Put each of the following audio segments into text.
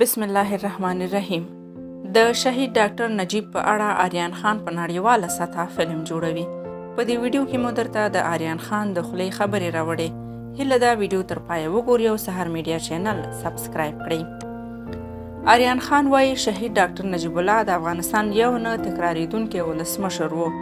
بسم الله الرحمن الرحیم. د شهید ډاکټر نجیب په اړه آریان خان په نړیواله سطحه فلم جوړوي. په دې ویډیو کې مو درته د آریان خان د خولې خبرې راوړې. هیله ده ویډیو تر پایه وګورئ او سحر میډیا چینل سبسکرایب کړئ. آریان خان وایي شهید ډاکټر نجیب الله د افغانستان یو نه تکراریدونکی ولسمشر و.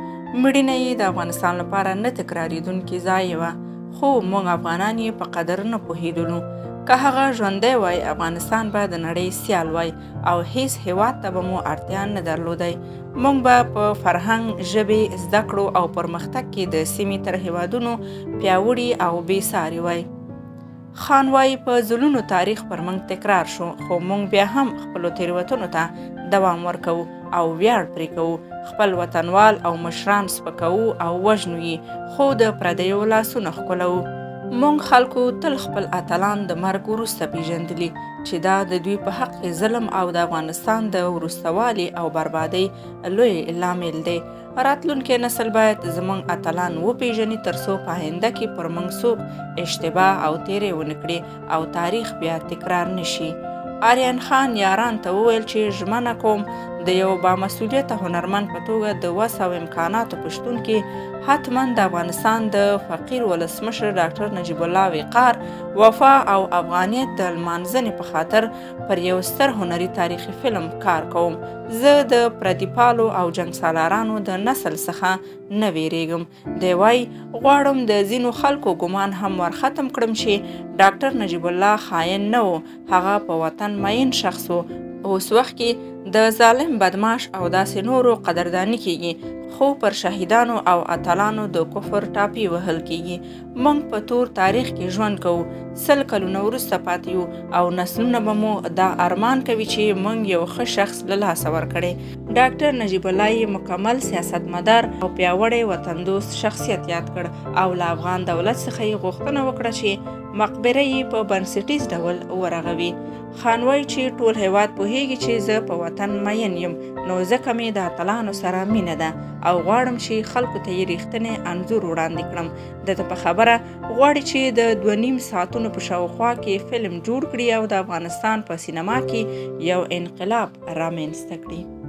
مړینه یې د افغانستان لپاره نه تکراریدونکی ځای وه، خو موږ افغانان یې په قدر نه پوهېدلو. که هغه ژوندی وای افغانستان به د نړۍ سیال وای او هیڅ هیواد ته به مو اړتیا نه درلودی. موږ به په فرهنګ، ژبې، زده کړو او پرمختګ کې د سیمې تر هیوادونو پیاوړي او بې ساري وای. خان وای په ځلونو تاریخ پر موږ تکرار شو، خو موږ بیا هم خپلو تېروتنو ته دوام ورکوو او ویاړ پرې کوو. خپل وطنوال او مشران سپکوو او وژنو یې، خو د پردیو لاسونه ښکلوو. مونږ خلکو تل خپل اتلان د مرګ وروسته پیژندلي چې دا د دوی په حق کې ظلم او د افغانستان د وروستوالي او بربادۍ لوی لامل دی. راتلونکی نسل باید زموږ اتلان وپیژني ترڅو په آینده کې پر موږ څوک اشتباه او تیری ونه کړي او تاریخ بیا تکرار نشي. آریان خان یاران ته وویل چې ژمنه کوم د یو بامسؤلیته هنرمند په توګه د وس او امکاناتو په شتون کې حتما د افغانستان د فقیر ولسمشر ډاکټر نجیب الله وقار، وفا او افغانیت د لمانځنې په خاطر پر یو ستر هنري تاریخي فلم کار کوم. زه د پردي پالو او جنګ سالارانو د نسل څخه نه ویریږم. دی وایي غواړم د ځینو خلکو ګمان هم ورختم کړم چې ډاکټر نجیب الله خاین نه و، هغه په وطن مین شخص و. اوس وخت کې د ظالم بدماش او داسې نورو قدردانی کیږي، خو پر شهیدانو او اتلانو د کفر ټاپی وهل کیږي. موږ په تور تاریخ کې ژوند کوو، 100 کلونه وروسته پاتې یو او نسلونه به مو دا ارمان کوي چې موږ یو ښه شخص له لاسه ورکړی. ډاکټر نجیب الله یې مکمل سیاستمدار او پیاوړی وطندوست شخصیت یاد کړ او له افغان دولت څخه یې غوښتنه وکړه چې مقبره یې په بنسټیز ډول ورغوي. خان وایي چې ټول هیواد پوهیږي چې زه په وطن مین یم، نو ځکه مې د اتلانو سره مینه ده او غواړم چې خلکو ته یې ریښتینی انځور وړاندې کړم. دته په خبره غواړي چې د 2.5 ساعتونو په شاوخوا کې فلم جوړ کړي او د افغانستان په سینما کې یو انقلاب رامنځته کړي.